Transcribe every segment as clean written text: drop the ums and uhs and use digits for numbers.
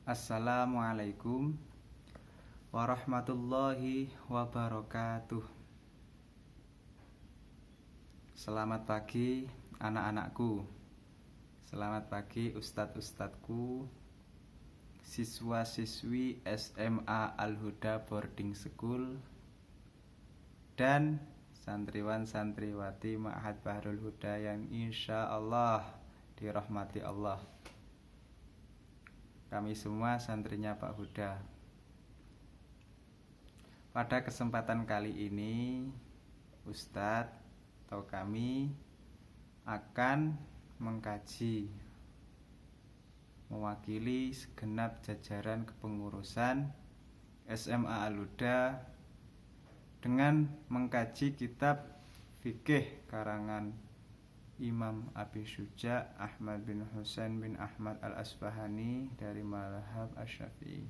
Assalamualaikum warahmatullahi wabarakatuh. Selamat pagi anak-anakku. Selamat pagi ustadz-ustadzku, siswa-siswi SMA Al-Huda Boarding School, dan santriwan-santriwati Ma'had Bahrul Huda yang insya Allah dirahmati Allah. Kami semua santrinya Pak Huda. Pada kesempatan kali ini, Ustadz atau kami akan mengkaji mewakili segenap jajaran kepengurusan SMA Al-Huda dengan mengkaji kitab fikih karangan Imam Abi Syuja Ahmad bin Husain bin Ahmad Al-Asbahani dari Mazhab Asy-Syafi'i.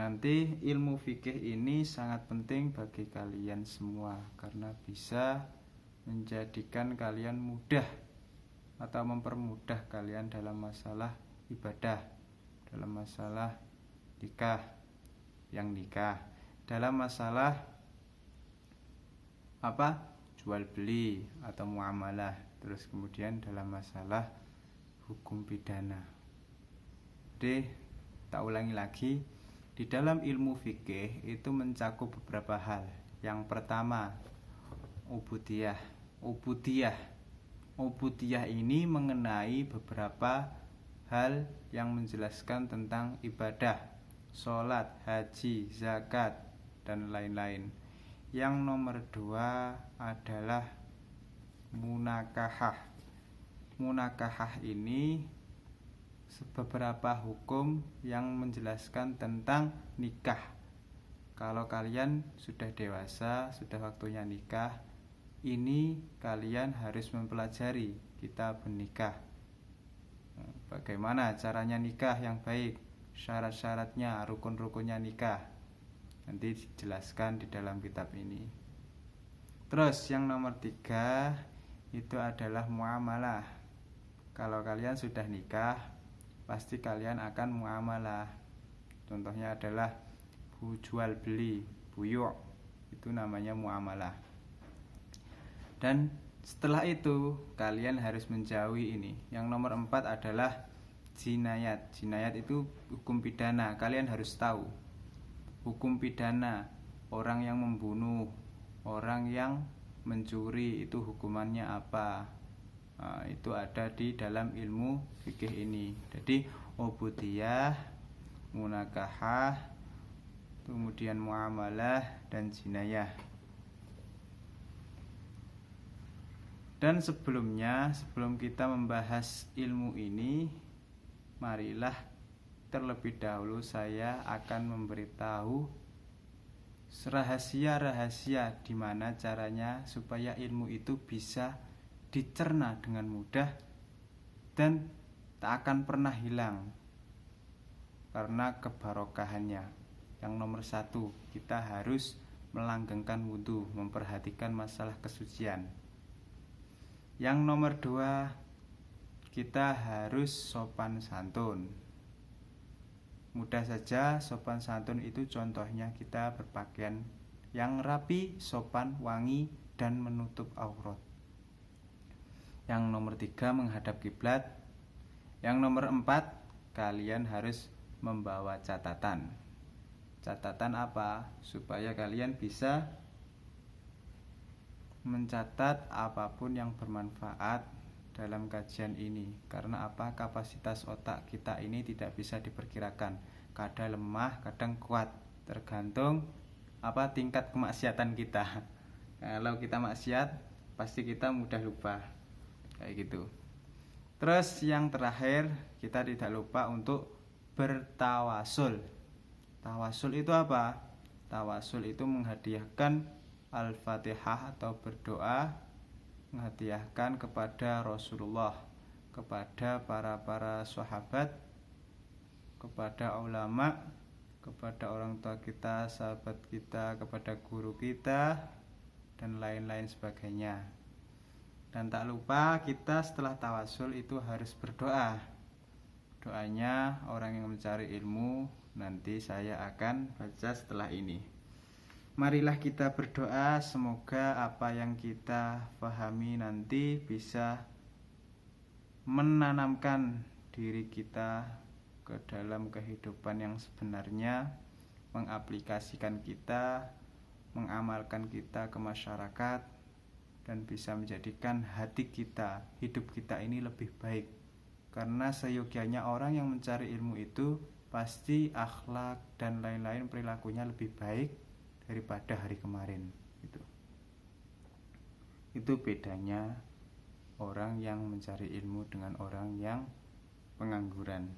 Nanti ilmu fikih ini sangat penting bagi kalian semua karena bisa menjadikan kalian mudah atau mempermudah kalian dalam masalah ibadah, dalam masalah nikah, dalam masalah jual beli atau muamalah, terus kemudian dalam masalah hukum pidana. Jadi tak ulangi lagi, di dalam ilmu fikih itu mencakup beberapa hal. Yang pertama, ubudiyah. Ubudiyah ini mengenai beberapa hal yang menjelaskan tentang ibadah, sholat, haji, zakat, dan lain-lain. Yang nomor 2 adalah munakahah. Munakahah ini beberapa hukum yang menjelaskan tentang nikah. Kalau kalian sudah dewasa, sudah waktunya nikah, ini kalian harus mempelajari kitab nikah. Bagaimana caranya nikah yang baik, syarat-syaratnya, rukun-rukunnya nikah. Nanti dijelaskan di dalam kitab ini. Terus yang nomor 3 itu adalah muamalah. Kalau kalian sudah nikah, pasti kalian akan muamalah. Contohnya adalah jual beli, buyu', itu namanya muamalah. Dan setelah itu kalian harus menjauhi ini. Yang nomor 4 adalah jinayat. Jinayat itu hukum pidana. Kalian harus tahu hukum pidana, orang yang membunuh, orang yang mencuri, itu hukumannya apa. Nah, itu ada di dalam ilmu fikih ini. Jadi ubudiyah, munakahah, kemudian muamalah, dan jinayah. Dan sebelum kita membahas ilmu ini, marilah terlebih dahulu saya akan memberitahu rahasia-rahasia di mana caranya supaya ilmu itu bisa dicerna dengan mudah dan tak akan pernah hilang karena kebarokahannya. Yang nomor 1, kita harus melanggengkan wudu, memperhatikan masalah kesucian. Yang nomor 2, kita harus sopan santun. Mudah saja, sopan santun itu contohnya kita berpakaian yang rapi, sopan, wangi, dan menutup aurat. Yang nomor 3, menghadap kiblat. Yang nomor 4, kalian harus membawa catatan. Catatan apa? Supaya kalian bisa mencatat apapun yang bermanfaat dalam kajian ini. Karena apa? Kapasitas otak kita ini tidak bisa diperkirakan. Kadang lemah, kadang kuat, tergantung tingkat kemaksiatan kita. Kalau kita maksiat, pasti kita mudah lupa. Kayak gitu. Terus yang terakhir, kita tidak lupa untuk bertawasul. Tawasul itu apa? Tawasul itu menghadiahkan Al-Fatihah atau berdoa, menghadiahkan kepada Rasulullah, kepada para sahabat, kepada ulama, kepada orang tua kita, sahabat kita, kepada guru kita, dan lain-lain sebagainya. Dan tak lupa kita setelah tawasul itu harus berdoa. doanya orang yang mencari ilmu nanti saya akan baca setelah ini. Marilah kita berdoa semoga apa yang kita pahami nanti bisa menanamkan diri kita ke dalam kehidupan yang sebenarnya, mengaplikasikan kita, mengamalkan kita ke masyarakat, dan bisa menjadikan hati kita, hidup kita ini lebih baik. Karena seyogianya orang yang mencari ilmu itu pasti akhlak dan lain-lain perilakunya lebih baik daripada hari kemarin. Itu bedanya orang yang mencari ilmu dengan orang yang pengangguran.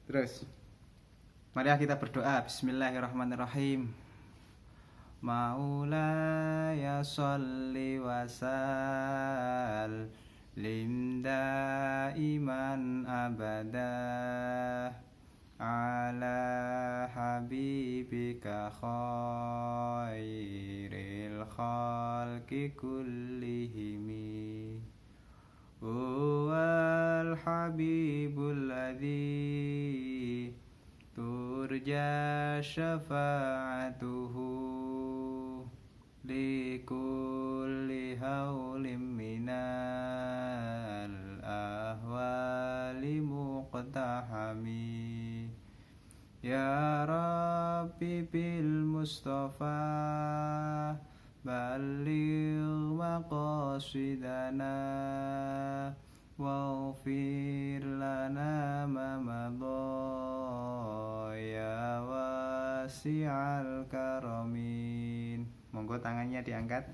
Terus mari kita berdoa. Bismillahirrahmanirrahim. Maulaya sholli wa sallim daiman abada ala habibika khairil khalqi kullihimi huwal habibul ladzi turja syafa'atuhu likulli haulim minal ahwali muqtahami ya Rabbi bil Mustafa balligh maqasidana waghfir lana ma madha ya wasi'al karamin. Monggo tangannya diangkat.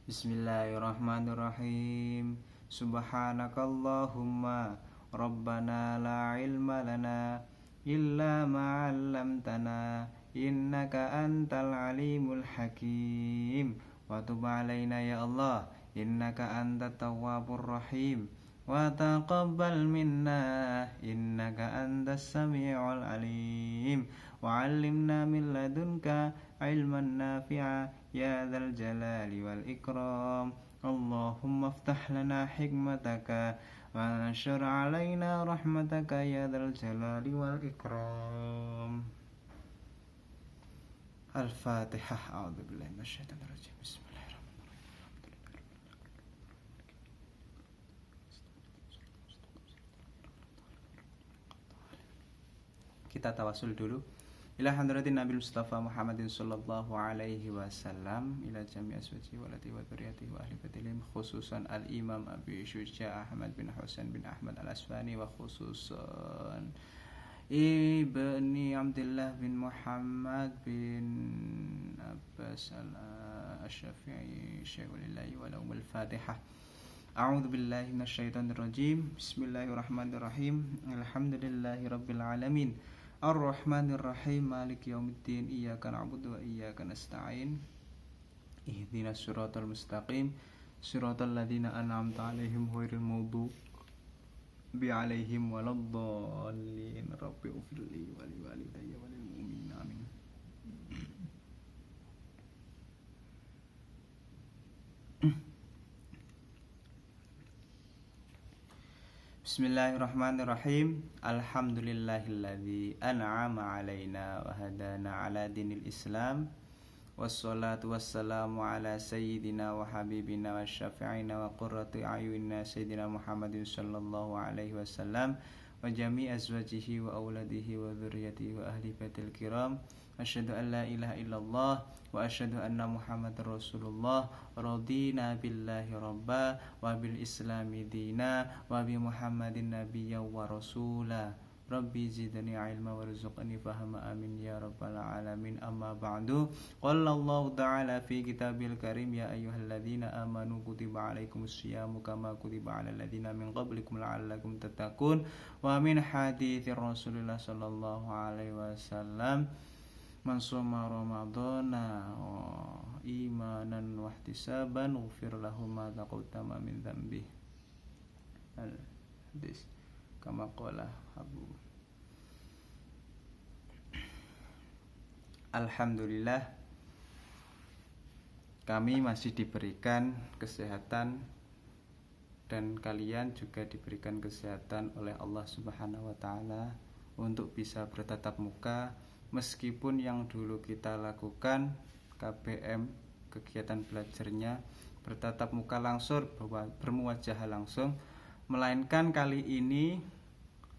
Bismillahirrahmanirrahim. Subhanakallahumma rabbana la ilma lana illa ma 'allamtana innaka antal alimul hakim. Wa tub 'alaina ya Allah innaka antat tawwabur rahim wa taqabbal minna innaka antas sami'ul alim wa 'allimna min ladunka ilman nafi'a ya dzal jalali wal ikram. Allahumma iftah lana hikmataka wa anshur 'alaina rahmataka ya dzal jalali wal ikram. Al-Fatihah. A'udzubillahi minasyaitonir rajim. Kita tawasul dulu. Ila hadratin Nabi Mustafa Muhammadin sallallahu alaihi wasallam, ila jami' aswaji walati wa dzurriyyati wa ahli baitillah, khususan al-Imam Abi Syuja Ahmad bin Husain bin Ahmad al-Asfani, wa khususan Ibni Abdullah bin Muhammad bin Abbas al-Syafi'i syaikhul wa lahumul Fatihah. A'udzu billahi minasyaitonir rajim. Bismillahirrahmanirrahim. Alhamdulillahi rabbil alamin. Ar-Rahmanir Rahim. Maliki yaumiddin. Iyyaka na'budu wa iyyaka nasta'in. Ihdinas siratal mustaqim. Siratal ladzina an'amta 'alaihim ghairil maghdubi 'alaihim waladdallin. Rabbi ighfirli wa li walidayya wa lil mu'minin. Amin. Bismillahirrahmanirrahim. Alhamdulillahilladzi an'ama alaina wa hadana ala dinil Islam. Wassalatu wassalamu ala sayyidina wa habibina wa syafi'ina wa qurrati a'yunina sayyidina Muhammadin sallallahu alaihi wasallam wa jami' azwajihi wa auladihi wa dzurriyyatihi wa ahli baitil kiram. Asyhadu an la ilaha illallah wa asyhadu anna Muhammadar Rasulullah. Radina billahi rabba wa bil islami dina wa bi Muhammadin nabiyya wa rasula. Rabbi zidni ilma warzuqni fahma amin ya rabbal alamin. Amma ba'du. Qala Allah ta'ala fi kitabil karim ya ayyuhalladzina amanu kutiba alaikumus syiyamu kama kutiba alal ladzina min qablikum la'allakum tattaqun. Wa min haditsir Rasulillah sallallahu alaihi wasallam, man shoma ramadhana imanan wa ihtisaban ghufir lahu ma taqaddama min dzambi. Al-hadis kama qala Abu. Alhamdulillah, kami masih diberikan kesehatan dan kalian juga diberikan kesehatan oleh Allah Subhanahu wa taala untuk bisa bertatap muka, meskipun yang dulu kita lakukan KBM, kegiatan belajarnya bertatap muka langsung, bermuwajah langsung, melainkan kali ini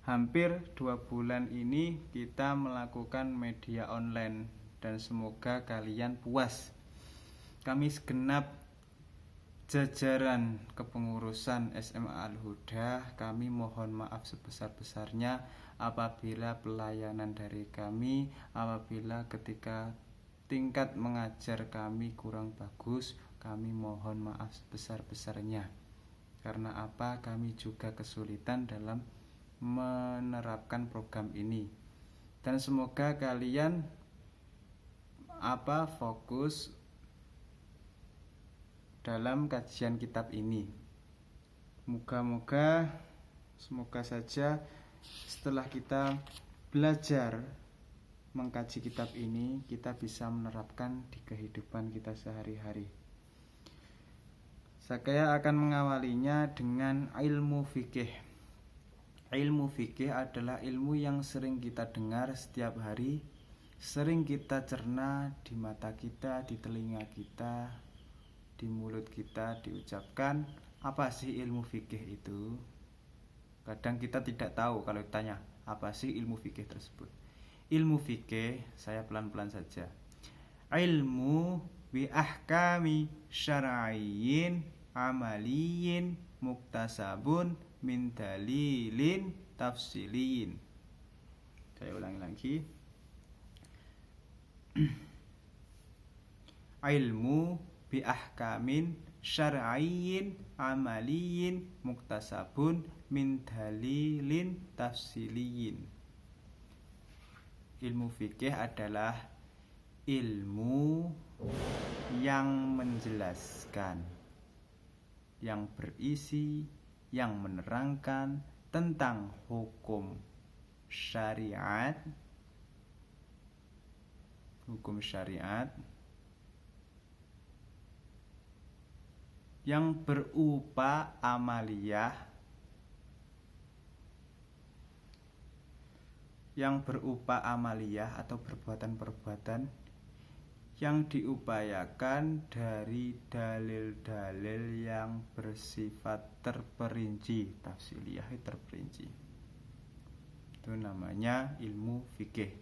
hampir 2 bulan ini kita melakukan media online, dan semoga kalian puas. Kami segenap jajaran kepengurusan SMA Al-Huda, kami mohon maaf sebesar-besarnya apabila pelayanan dari kami, apabila ketika tingkat mengajar kami kurang bagus, kami mohon maaf sebesar-besarnya. Karena apa? Kami juga kesulitan dalam menerapkan program ini. Dan semoga kalian fokus dalam kajian kitab ini. Semoga saja setelah kita belajar mengkaji kitab ini, kita bisa menerapkan di kehidupan kita sehari-hari. Saya akan mengawalinya dengan ilmu fikih. Ilmu fikih adalah ilmu yang sering kita dengar setiap hari, sering kita cerna di mata kita, di telinga kita, di mulut kita diucapkan. Apa sih ilmu fikih itu? Kadang kita tidak tahu kalau ditanya apa sih ilmu fikih tersebut. Ilmu fikih, saya pelan-pelan saja. Ilmu bi ahkami syar'iyyin amaliyin muktasabun min dalilin tafsiliyin. Saya ulangi lagi. Ilmu bi ahkamin syar'iyyin amaliyin muktasabun min dalilin tafsiliyin. Ilmu fikih adalah ilmu yang menjelaskan, yang berisi, yang menerangkan tentang hukum syariat, yang berupa amaliyah, atau perbuatan-perbuatan yang diupayakan dari dalil-dalil yang bersifat terperinci, tafsiliyah terperinci. Itu namanya ilmu fikih.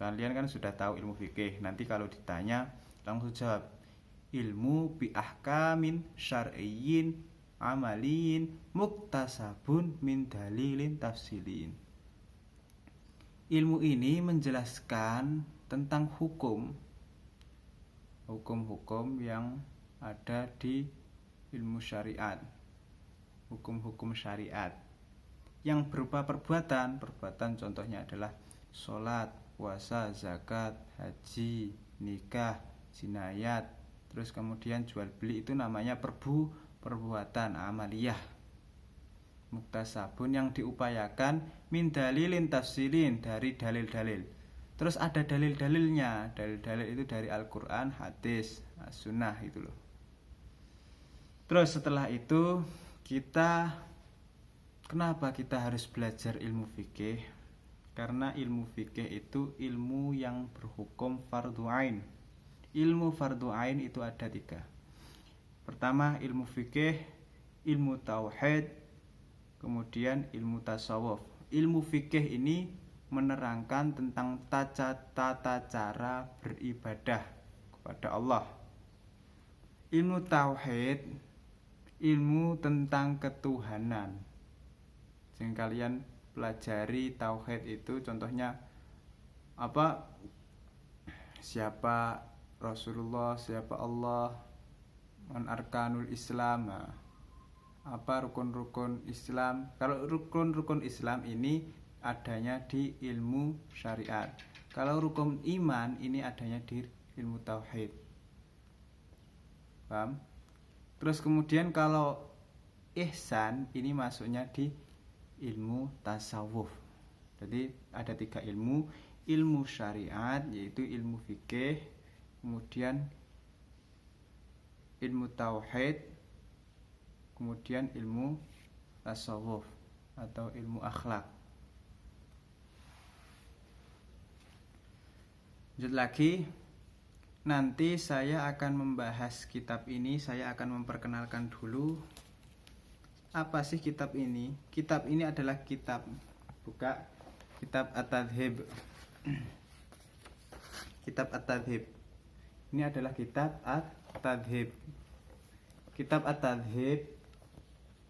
Kalian kan sudah tahu ilmu fikih. Nanti kalau ditanya langsung jawab ilmu bi ahkamin syar'iyyin amaliyin muktasabun min dalilin tafsilin. Ilmu ini menjelaskan tentang hukum-hukum yang ada di ilmu syariat, hukum-hukum syariat yang berupa perbuatan contohnya adalah sholat, puasa, zakat, haji, nikah, jinayat, terus kemudian jual beli, itu namanya perbuatan amaliyah. Muktasabun yang diupayakan min dalilin tafsilin, dari dalil-dalil. Terus ada dalil-dalilnya. Dalil-dalil itu dari Al-Quran, hadis, sunnah itu loh. Terus setelah itu kenapa kita harus belajar ilmu fikih? Karena ilmu fikih itu ilmu yang berhukum fardu ain. Ilmu fardu ain itu ada 3. Pertama ilmu fikih, ilmu tauhid, kemudian ilmu tasawuf. Ilmu fikih ini menerangkan tentang tata cara beribadah kepada Allah. Ilmu tauhid, ilmu tentang ketuhanan. Yang kalian pelajari tauhid itu contohnya apa? Siapa Rasulullah, siapa Allah, arkanul Islam, apa rukun-rukun Islam. Kalau rukun-rukun Islam ini adanya di ilmu syariat. Kalau rukun iman ini adanya di ilmu tauhid. Paham? Terus kemudian kalau ihsan ini masuknya di ilmu tasawuf. Jadi ada 3 ilmu. Ilmu syariat yaitu ilmu fikih, kemudian ilmu tauhid, kemudian ilmu tasawuf atau ilmu akhlak. Lanjut lagi, nanti saya akan membahas kitab ini. Saya akan memperkenalkan dulu apa sih kitab ini. Kitab ini adalah kitab, buka kitab At-Tadhib. Kitab At-Tadhib ini adalah kitab At-Tadhib. Kitab At-Tadhib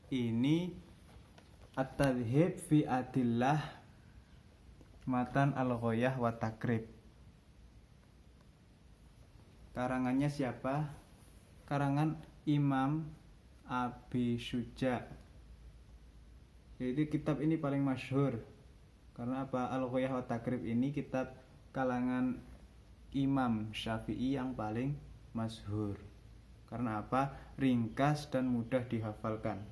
ini At-Tadhib fi Adillah Matan Al-Ghoyah wa Takrib. Karangannya siapa? Karangan Imam Abi Syuja. Jadi kitab ini paling masyhur. Karena apa? Al-Ghoyah wa Takrib ini kitab kalangan Imam Syafi'i yang paling masyhur. Karena apa? Ringkas dan mudah dihafalkan.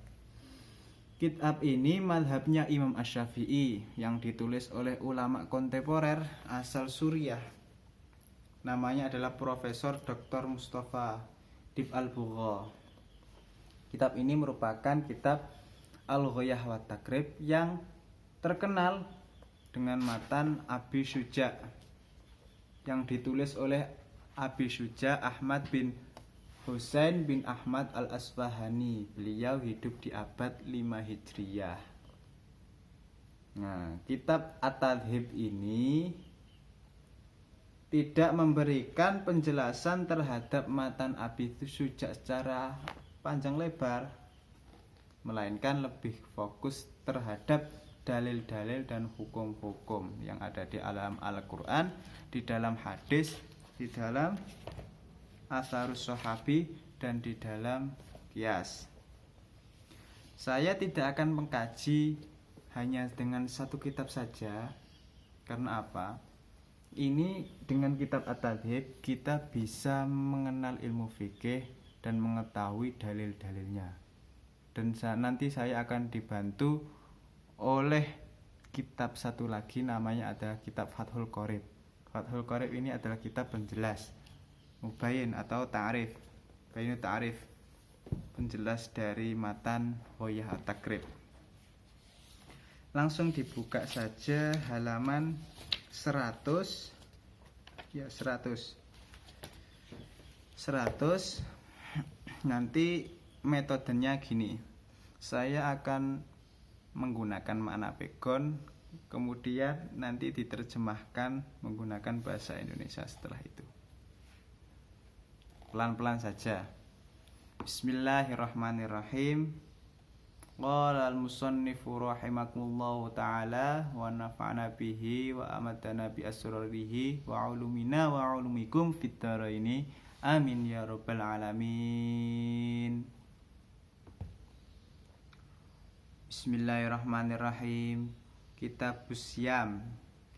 Kitab ini mazhabnya Imam Asy-Syafi'i yang ditulis oleh ulama kontemporer asal Suriah. Namanya adalah Profesor Dr. Mustafa Dib Al-Bugha. Kitab ini merupakan kitab Al-Ghoyah wa Takrib yang terkenal dengan matan Abi Syuja yang ditulis oleh Abi Syuja Ahmad bin Husain bin Ahmad Al-Asfahani. Beliau hidup di abad 5 Hijriyah. Nah, kitab At-Tadhib ini tidak memberikan penjelasan terhadap matan Abi Syuja secara panjang lebar, melainkan lebih fokus terhadap dalil-dalil dan hukum-hukum yang ada di alam Al-Quran, di dalam hadis, di dalam Atharus Sahabi, dan di dalam qiyas. Saya tidak akan mengkaji hanya dengan satu kitab saja. Karena apa? Ini dengan kitab At-Tadhib kita bisa mengenal ilmu fikih dan mengetahui dalil-dalilnya. Dan nanti saya akan dibantu oleh kitab satu lagi, namanya adalah kitab Fathul Qorib. Fathul Qorib ini adalah kitab penjelas, mubayin atau ta'rif, bayinu ta'rif, penjelas dari matan Ghoyah At-Takrib. Langsung dibuka saja halaman 100. Ya, 100. Nanti metodenya gini. Saya akan menggunakan makna pegon, kemudian nanti diterjemahkan menggunakan bahasa Indonesia setelah itu. Pelan-pelan saja. Bismillahirrahmanirrahim. Qala al-musannifu rahimakumullahu ta'ala wa nafa'na bihi wa amadana bi asrarihi wa ulumina wa ulumikum fid dharaini amin ya rabbal alamin. Bismillahirrahmanirrahim. Kitabus Syam.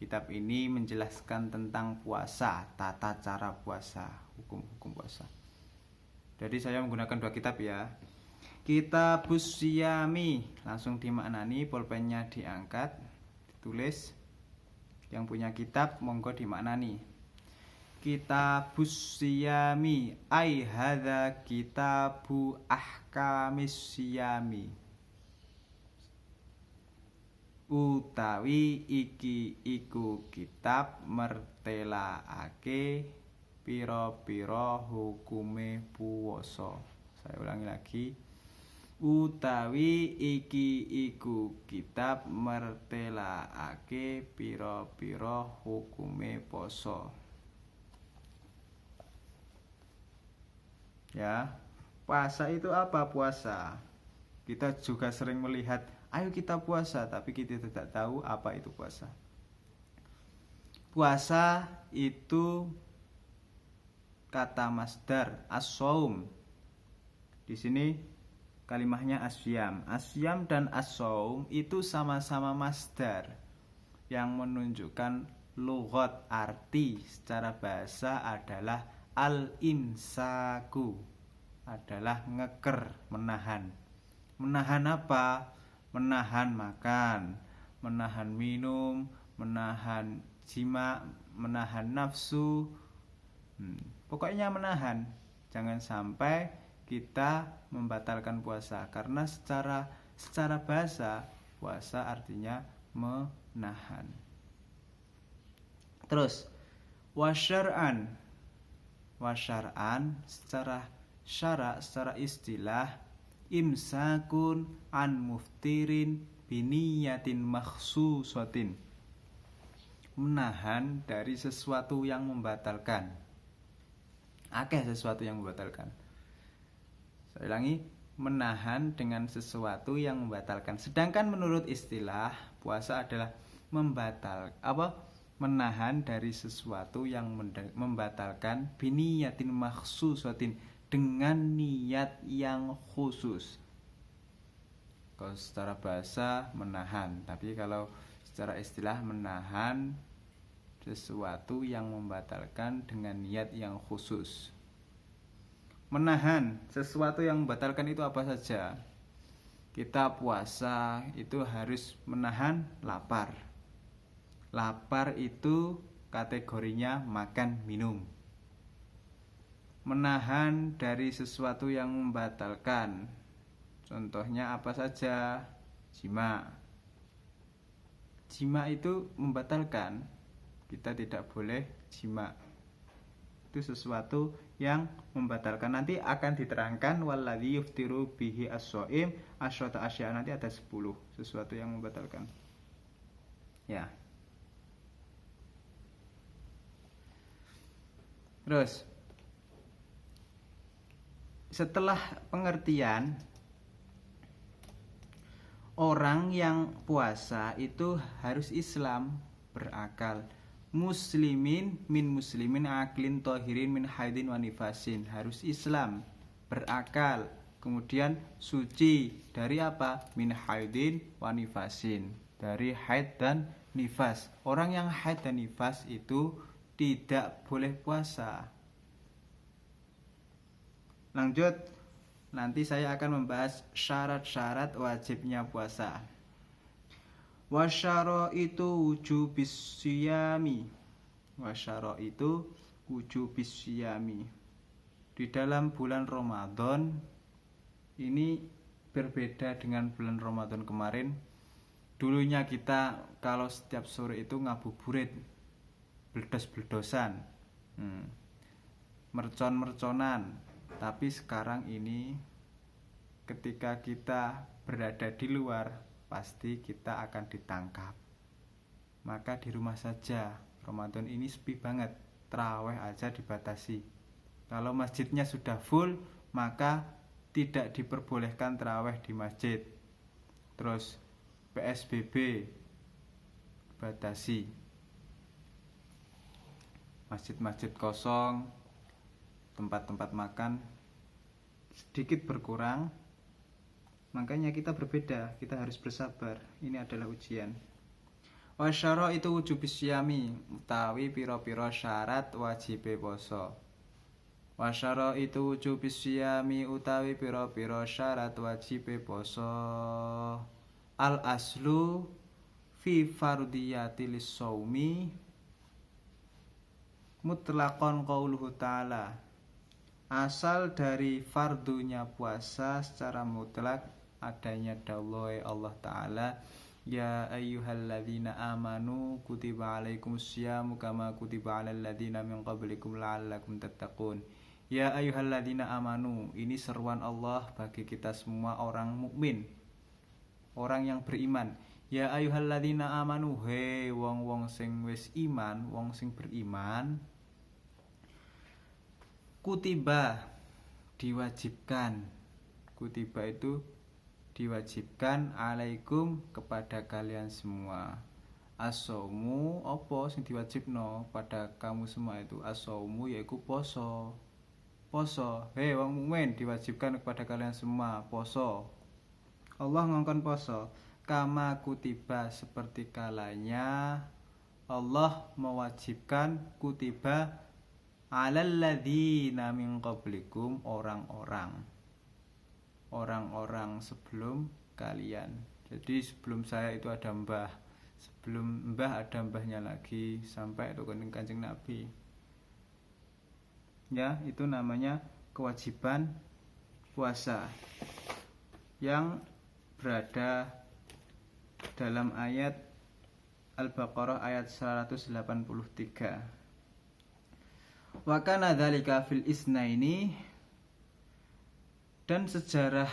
Kitab ini menjelaskan tentang puasa, tata cara puasa, hukum-hukum puasa. Jadi saya menggunakan dua kitab ya. Kitabus Syami, langsung dimaknani, pulpennya diangkat, ditulis. Yang punya kitab monggo dimaknani. Kitabus Syami ai hadza kitabu ahkamis syami. Utawi iki iku kitab mertelaake pira-pira hukume puasa. Saya ulangi lagi. Utawi iki iku kitab mertelaake pira-pira hukume poso. Ya, puasa itu apa puasa? Kita juga sering melihat, ayo kita puasa, tapi kita tidak tahu apa itu puasa. Puasa itu kata masdar as-shaum. Di sini kalimahnya asyam. Asyam dan as-shaum itu sama-sama masdar yang menunjukkan lughat, arti secara bahasa adalah al-imsaku, adalah ngeker, menahan. Menahan apa? Menahan makan, menahan minum, menahan jima, menahan nafsu. Pokoknya menahan. Jangan sampai kita membatalkan puasa, karena secara bahasa puasa artinya menahan. Terus wasyar'an secara syarak, secara istilah, imsakun an muftirin biniyatin makhsusatin, menahan dari sesuatu yang membatalkan. Akeh sesuatu yang membatalkan. Saya ulangi, menahan dengan sesuatu yang membatalkan. Sedangkan menurut istilah puasa adalah menahan dari sesuatu yang membatalkan biniyatin makhsusatin, dengan niat yang khusus. Kalau secara bahasa menahan, tapi kalau secara istilah menahan sesuatu yang membatalkan dengan niat yang khusus. Menahan sesuatu yang membatalkan itu apa saja? Kita puasa itu harus menahan lapar. Lapar itu kategorinya makan minum. Menahan dari sesuatu yang membatalkan, contohnya apa saja? Jima itu membatalkan, kita tidak boleh jima. Itu sesuatu yang membatalkan. Nanti akan diterangkan walladzi yuftiru bihi as-shaim asyrata asya, nanti ada 10 sesuatu yang membatalkan. Ya. Terus setelah pengertian, orang yang puasa itu harus Islam, berakal, muslimin min muslimin aklin tohirin min haidin wa nifasin, harus Islam, berakal, kemudian suci dari apa? Min haidin wa nifasin, dari haid dan nifas. Orang yang haid dan nifas itu tidak boleh puasa. Lanjut, nanti saya akan membahas syarat-syarat wajibnya puasa. Wasyaraitu wujubis syiyami. Wasyaraitu wujubis syiyami. Di dalam bulan Ramadan ini berbeda dengan bulan Ramadan kemarin. Dulunya kita kalau setiap sore itu ngabuburit, bledos-bledosan, mercon-merconan. Tapi sekarang ini ketika kita berada di luar, pasti kita akan ditangkap. Maka di rumah saja. Ramadan ini sepi banget, tarawih aja dibatasi. Kalau masjidnya sudah full, maka tidak diperbolehkan tarawih di masjid. Terus PSBB batasi, masjid-masjid kosong, tempat-tempat makan sedikit berkurang. Makanya kita berbeda, kita harus bersabar. Ini adalah ujian. Wasyara itu wujubis syami, utawi piro-piro syarat wajibe poso. Wasyara itu wujubis syami, utawi piro-piro syarat wajibe poso. Al aslu fi fardiyati lis-shaumi mutlaqan qauluhu ta'ala. Asal dari fardunya puasa secara mutlak adanya dawuh Allah Ta'ala, ya ayyuhalladzina amanu kutiba alaikumusyamu kama kutiba alal ladzina min qablikum la'allakum tattaqun. Ya ayyuhalladzina amanu, ini seruan Allah bagi kita semua orang mukmin, orang yang beriman. Ya ayyuhalladzina amanu, he wong-wong sing wis iman, wong sing beriman. Kutiba, diwajibkan. Kutiba itu diwajibkan alaikum, kepada kalian semua. As-saumu apa sing diwajibno pada kamu semua itu? As-saumu yaiku poso. Poso, hei wong mukmin, diwajibkan kepada kalian semua poso. Allah ngongkon poso. Kama kutiba, seperti kalanya Allah mewajibkan kutiba alal ladzina min qablikum, orang-orang sebelum kalian. Jadi sebelum saya itu ada mbah, sebelum mbah ada mbahnya lagi, sampai itu Kanjeng Nabi. Ya, itu namanya kewajiban puasa yang berada dalam ayat Al-Baqarah ayat 183. Wa kana dzalika fil isnaini, dan sejarah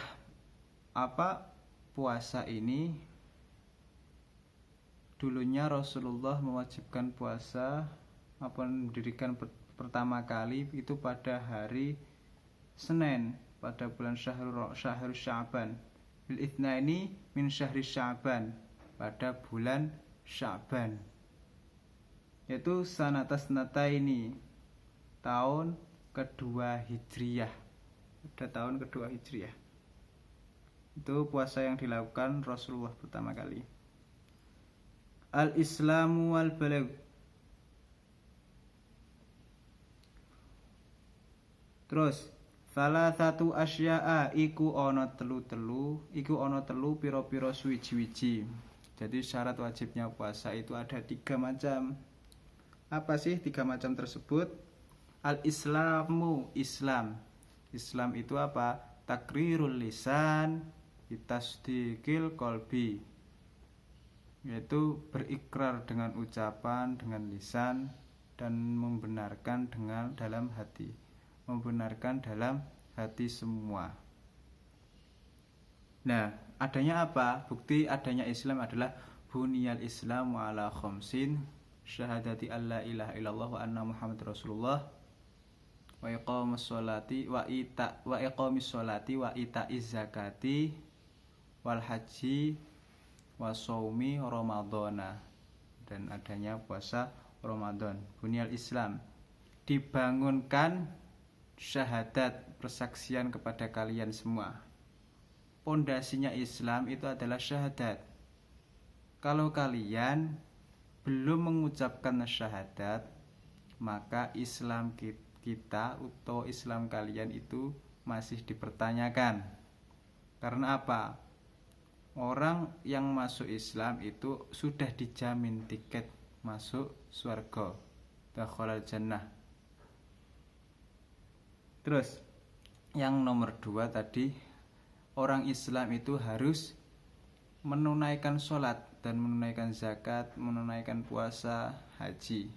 puasa ini, dulunya Rasulullah mewajibkan puasa mendirikan pertama kali itu pada hari Senin pada bulan Syahrul Sya'ban, bil itsnaini min syahri Sya'ban, pada bulan Sya'ban, yaitu sanatas nataini, tahun kedua Hijriyah, pada tahun kedua Hijriyah. Itu puasa yang dilakukan Rasulullah pertama kali. Al-Islamu wal Balagh. Terus salah satu asya'a iku ana telu pira-pira suwiji-wiji. Jadi syarat wajibnya puasa itu ada 3 macam. Apa sih 3 macam tersebut? Al-Islamu, Islam. Islam itu apa? Takrirul lisan bitasdiqil qalbi, yaitu berikrar dengan ucapan, dengan lisan, dan membenarkan dengan dalam hati. Membenarkan dalam hati semua. Nah, adanya apa? Bukti adanya Islam adalah buniyal Islamu ala khamsin, syahadati alla ilaha illallah wa anna Muhammad Rasulullah, wa iqamis sholati wa ita'iz zakati wal haji wa shaumi ramadhana, dan adanya puasa Ramadan. Buniyal Islam, dibangunkan syahadat, persaksian kepada kalian semua. Pondasinya Islam itu adalah syahadat. Kalau kalian belum mengucapkan syahadat, maka Islam kita atau Islam kalian itu masih dipertanyakan. Karena apa? Orang yang masuk Islam itu sudah dijamin tiket masuk surga, dakhalal jannah. Terus yang nomor 2 tadi, orang Islam itu harus menunaikan sholat dan menunaikan zakat, menunaikan puasa, haji,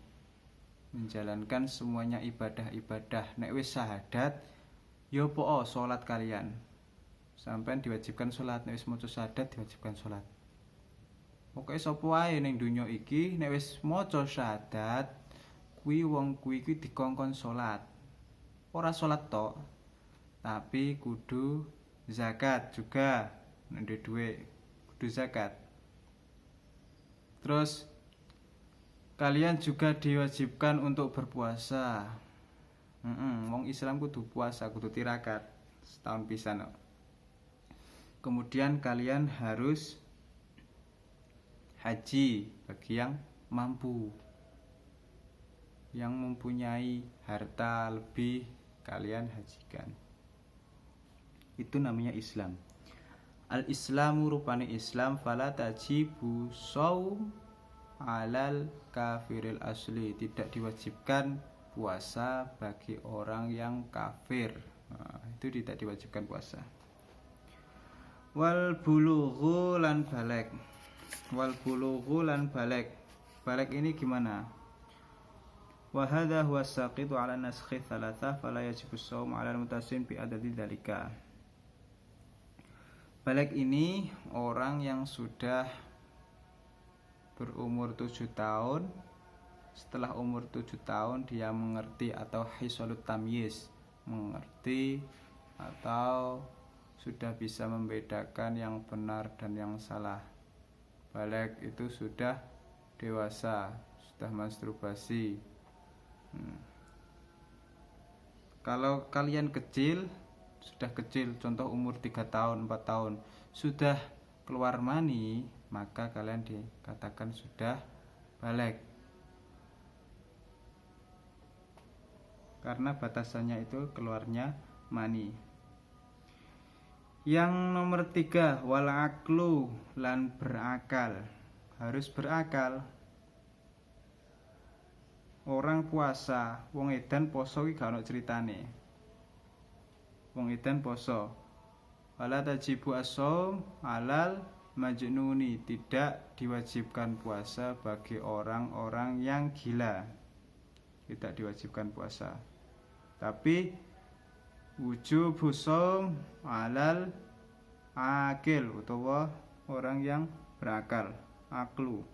menjalankan semuanya ibadah-ibadah. Nek wis syahadat, yo po sholat kalian. Sampai diwajibkan sholat, nek wis maca syahadat diwajibkan sholat. Pokoke sapa wae ning donya iki nek wis maca syahadat, wong kuwi dikongkon sholat. Ora sholat tok, tapi kudu zakat juga. Nek duwe kudu zakat. Terus kalian juga diwajibkan untuk berpuasa. Wong Islam kudu puasa, kudu tirakat setahun pisan. Kemudian kalian harus haji bagi yang mampu. Yang mempunyai harta lebih, kalian hajikan. Itu namanya Islam. Al-Islamu rupane Islam, fala tajibu shaum alal kafiril asli, tidak diwajibkan puasa bagi orang yang kafir. Itu tidak diwajibkan puasa. Wal bulughu lan balek. Wal bulughu lan balek. Balek ini gimana? Wa hadha huwa saqitu ala naskhi thalatha fala yajibu shaum ala al-mutasim bi adadi dzalika. Balek ini orang yang sudah berumur 7 tahun. Setelah umur 7 tahun dia mengerti atau hisalut tamyiz, mengerti atau sudah bisa membedakan yang benar dan yang salah. Balek itu sudah dewasa, sudah masturbasi. Kalau kalian kecil, sudah kecil, contoh umur 3 tahun, 4 tahun, sudah keluar mani, maka kalian dikatakan sudah balek. Karena batasannya itu keluarnya mani. Yang nomor 3, wal aqlu lan berakal. Harus berakal. Orang puasa, wong edan poso iki gak ono critane. wong edan poso. Wala tajibu as-shaum 'alal majnuni, tidak diwajibkan puasa bagi orang-orang yang gila. Tidak diwajibkan puasa. Tapi wujubu shaum 'alal akil utawa orang yang berakal, aklu.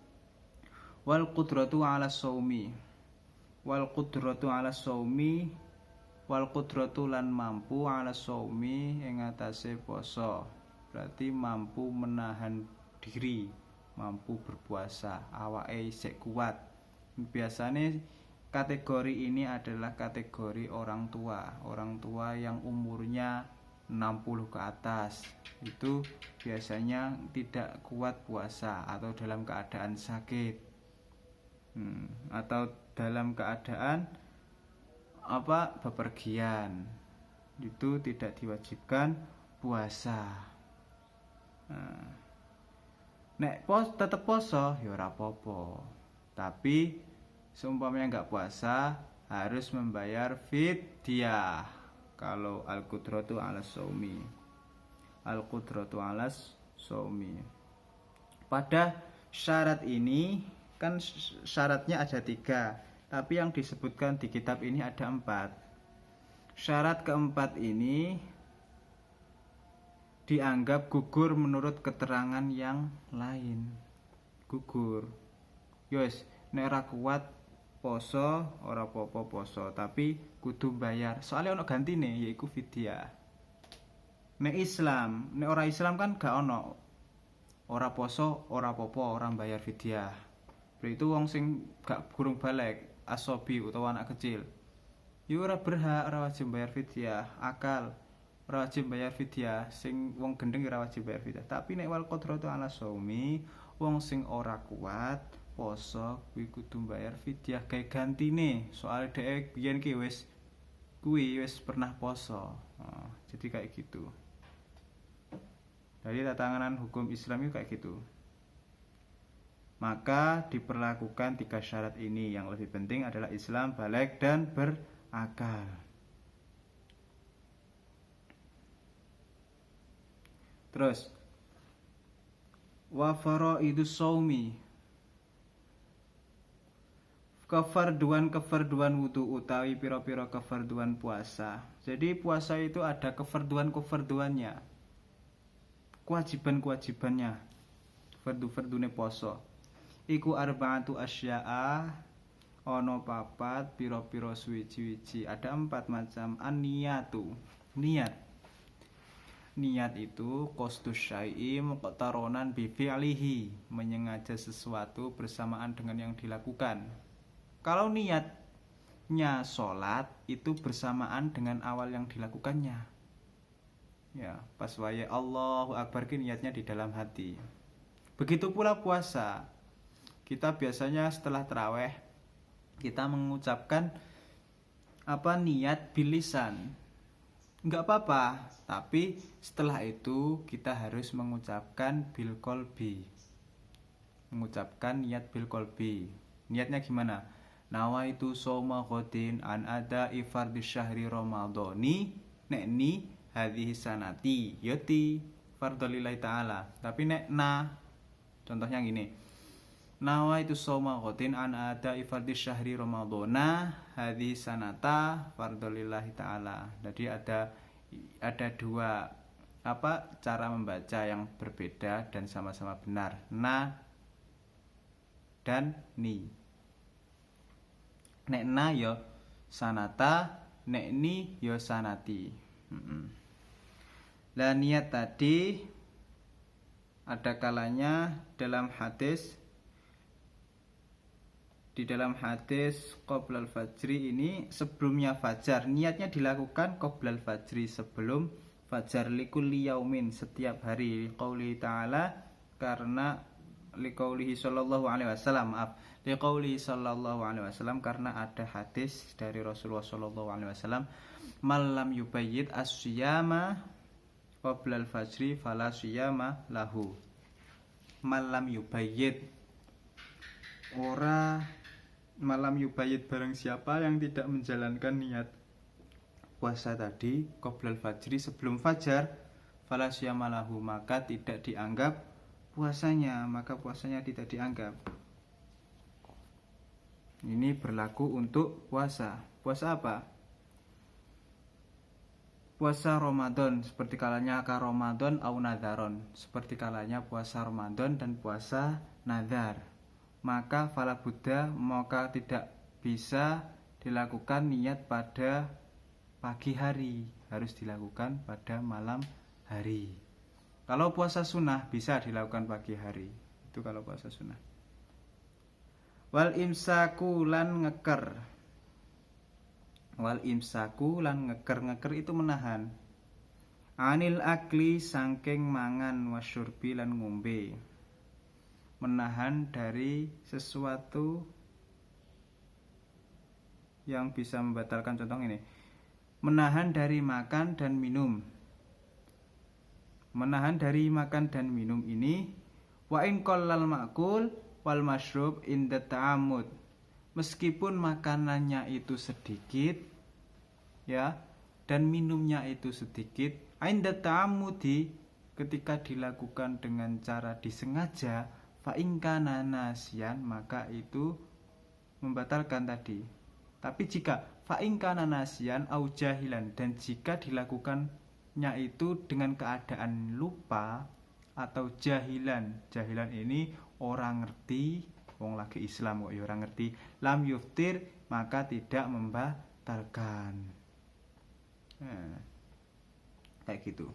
Wal qudratu 'ala shaumi. Wal qudratu 'ala shaumi, wal qudratu lan mampu 'ala shaumi ing atase poso. Berarti mampu menahan diri, mampu berpuasa, awake isih kuat. Biasanya kategori ini adalah kategori orang tua yang umurnya 60 ke atas. Itu biasanya tidak kuat puasa atau dalam keadaan sakit. Atau dalam keadaan bepergian. Itu tidak diwajibkan puasa. Nek tetep poso ya ora apa-apa. Tapi seumpamanya enggak puasa harus membayar fidyah. Kalau al-qudratu 'ala shaumi. Al-qudratu 'ala shaumi. Pada syarat ini kan syaratnya ada 3, tapi yang disebutkan di kitab ini ada 4. Syarat keempat ini dianggap gugur menurut keterangan yang lain. Gugur. Yos, nek ora kuat poso ora apa-apa poso, tapi kudu bayar. Soalnya ono gantine yaiku fidyah. Nek Islam, nek ora Islam kan gak ono. Ora poso ora apa-apa, ora bayar fidyah. Berarti wong sing gak gurung balik, asobi utawa anak kecil, ya ora berhak, ora wajib bayar fidyah. Akal ora wajib bayar fidyah, sing wong gendeng ora wajib bayar fidyah. Tapi nek wal qudratu 'ala shaumi, wong sing ora kuat poso kuwi kudu bayar fidyah gawe gantine. Soal dhek biyen ki wis pernah poso. Jadi kayak gitu. Dari tatanan hukum Islam itu kayak gitu. Maka diperlakukan 3 syarat ini. Yang lebih penting adalah Islam baligh dan berakal. Terus wa faraidus shaumi, kefarduan wudu utawi pira-pira kefarduan puasa. Jadi puasa itu ada kefarduannya, kewajibannya. Fardune poso iku arba'atu asya'a, ono 4 pira-pira suwi-wiji. Ada 4 macam. An-niyatu, niat itu qasdus syai'i muqtaronan bi fi'lihi, menyengaja sesuatu bersamaan dengan yang dilakukan. Kalau niatnya sholat itu bersamaan dengan awal yang dilakukannya. Ya, pas wae Allahu Akbar ki niatnya di dalam hati. Begitu pula puasa. Kita biasanya setelah tarawih kita mengucapkan niat bilisan. Enggak apa-apa, tapi setelah itu kita harus mengucapkan bil qalbi. Mengucapkan niat bil qalbi. Niatnya gimana? Nawaitu shauma ghadin an ada fardhi syahri ramadhani nekni hadhihi sanati yati fardholillahi ta'ala. Tapi nek contohnya gini. Nawaitu shauma ghadin an ada fardhi syahri ramadhana hadhihi sanata fardholillahi ta'ala. Jadi ada 2 cara membaca yang berbeda dan sama-sama benar. Na dan ni. Nek na yo sanata, nek ni yo sanati. Lah niat tadi ada kalanya di dalam hadis qoblal fajri ini, sebelumnya fajar. Niatnya dilakukan qoblal fajri, sebelum fajar, likulli yaumin, setiap hari. Liqauli ta'ala, karena liqaulihi sallallahu alaihi wasallam, liqaulihi sallallahu alaihi wasallam, karena ada hadis dari Rasulullah sallallahu alaihi wasallam, malam yubayyid as-siyama qoblal fajri fala siyama lahu. Malam yubayyid, malam yubayyid, barang siapa yang tidak menjalankan niat puasa tadi qoblal fajri, sebelum fajar, fala syamalahu, maka tidak dianggap puasanya, maka puasanya tidak dianggap. Ini berlaku untuk puasa. Puasa apa? Puasa Ramadan, seperti kalanya ka Ramadan au nadharon, seperti kalanya puasa Ramadan dan puasa nadhar. Maka fala buddha, maka tidak bisa dilakukan niat pada pagi hari, harus dilakukan pada malam hari. Kalau puasa sunnah bisa dilakukan pagi hari, itu kalau puasa sunnah. Wal imsaku lan ngeker. Wal imsaku lan ngeker itu menahan. Anil akli sangking mangan wasyurbi lan ngombe. Menahan dari sesuatu yang bisa membatalkan, contoh ini. Menahan dari makan dan minum. Menahan dari makan dan minum ini wa in qallal ma'kul wal mashrub inda ta'amud, meskipun makanannya itu sedikit ya dan minumnya itu sedikit, inda ta'amudi, ketika dilakukan dengan cara disengaja, fa in kana nasiyan, maka itu membatalkan tadi. Tapi jika fa in kana nasiyan au jahilan, dan jika dilakukannya itu dengan keadaan lupa atau jahilan. Jahilan ini orang ngerti, wong lagi Islam kok ya orang ngerti, lam yuftir, maka tidak membatalkan. Kayak gitu.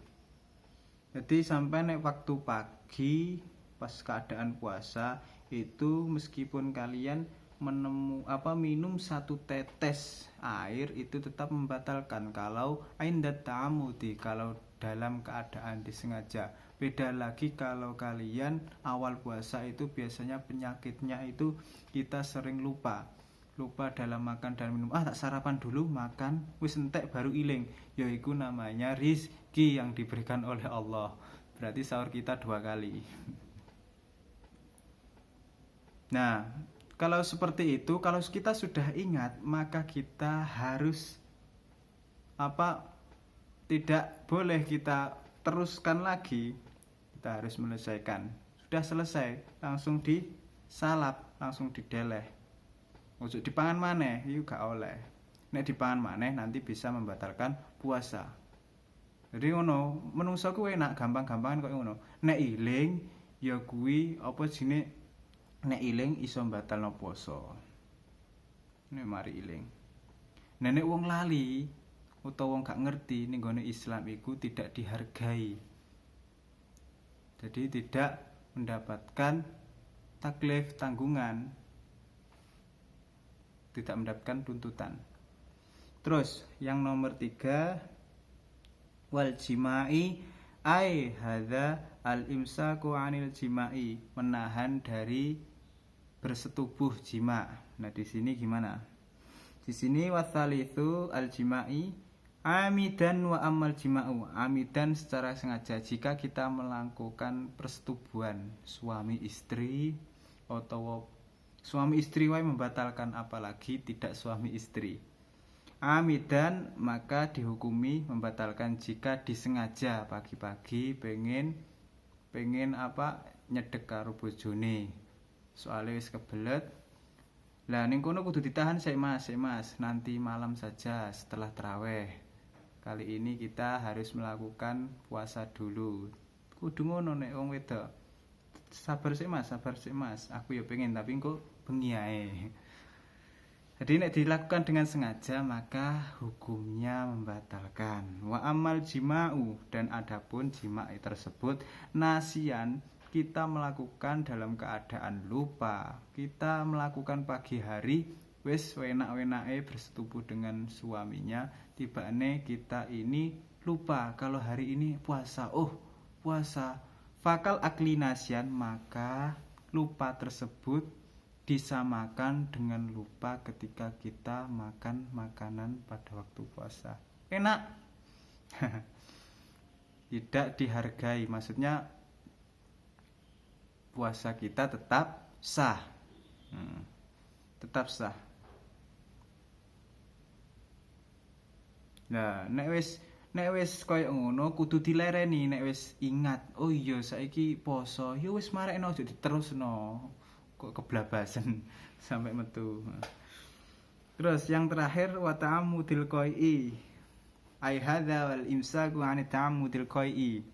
Jadi sampai nek waktu pagi pas keadaan puasa itu, meskipun kalian minum satu tetes air, itu tetap membatalkan kalau aindat ta'amudi, kalau dalam keadaan disengaja. Beda lagi kalau kalian awal puasa itu biasanya penyakitnya itu kita sering lupa dalam makan dan minum. Tak sarapan dulu, makan wis entek baru iling. Yaiku namanya rizki yang diberikan oleh Allah. Berarti sahur kita 2 kali. Nah, kalau seperti itu, kalau kita sudah ingat, maka kita harus tidak boleh kita teruskan lagi. Kita harus menyelesaikan. Sudah selesai, langsung disalap, langsung dideleh. Ojo dipangan maneh, itu gak oleh. Nek dipangan maneh nanti bisa membatalkan puasa. Jadi ngono, menungso ku enak gampang-gampangan kok ngono. Nek iling ya kuwi apa jenenge, nek iling iso mbatalno puasa. Nek mari iling. Nek wong lali utawa wong gak ngerti ning gone Islam iku tidak dihargai. Jadi tidak mendapatkan taklif, tanggungan, tidak mendapatkan tuntutan. Terus yang nomor 3, wal jima'i ai hadza al imsaku anil jima'i, menahan dari bersetubuh jima. Nah di sini gimana? Di sini wasalitsu al jima'i amidan wa amal jima'u. Amidan secara sengaja, jika kita melakukan persetubuhan suami istri, atau suami istri wae membatalkan, apalagi tidak suami istri. Amidan maka dihukumi membatalkan jika disengaja pagi-pagi pengen nyedek karo bojone. Soale wis kebelet. Lah ning kono kudu ditahan sik Mas, nanti malam saja setelah tarawih. Kali ini kita harus melakukan puasa dulu. Kudu ngono nek wong wedok. Sabar sik Mas, aku ya pengen tapi kok bengi ae. Jadi nek dilakukan dengan sengaja maka hukumnya membatalkan. Wa amal jima'u, dan adapun jima' tersebut nasian, kita melakukan dalam keadaan lupa. Kita melakukan pagi hari, wis enak-enake bersetubuh dengan suaminya, tibane kita ini lupa kalau hari ini puasa. Puasa. Fakal aklinasian, maka lupa tersebut disamakan dengan lupa ketika kita makan makanan pada waktu puasa. Enak. Tidak dihargai, maksudnya puasa kita tetap sah. Tetap sah. Nah, nek wis koyo ngono kudu dilereni nek wis ingat. Oh iya saiki poso. Ya wis marekno aja diterusno. Kok keblabasen sampai metu. Terus yang terakhir wa ta'ammudil qai'i. Ai hadza wal imsaku 'ani ta'ammudil qai'i.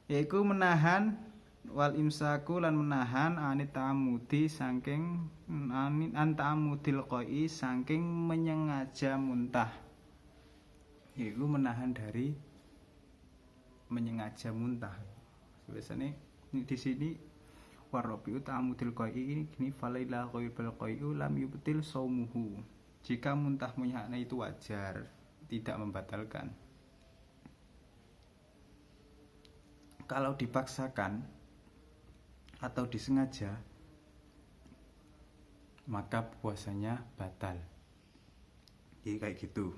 Yaiku menahan wal imsaku lan menahan 'ani ta'ammudi saking an ta'ammudil qai'i saking menyengaja muntah. Yaiku menahan dari menyengaja muntah. Biasanya di sini warabi'u ta'amudil qai'i ini falaila qaibal qai'u lam yubtil saumuhu. Jika muntah munyakna itu wajar, tidak membatalkan. Kalau dipaksakan atau disengaja, maka puasanya batal. Jadi kayak gitu.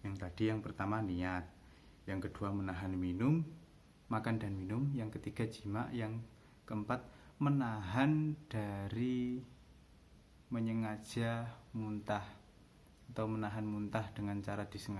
Yang tadi yang pertama niat, yang kedua menahan minum, makan dan minum, yang ketiga jima, yang keempat menahan dari menyengaja muntah atau menahan muntah dengan cara disengaja.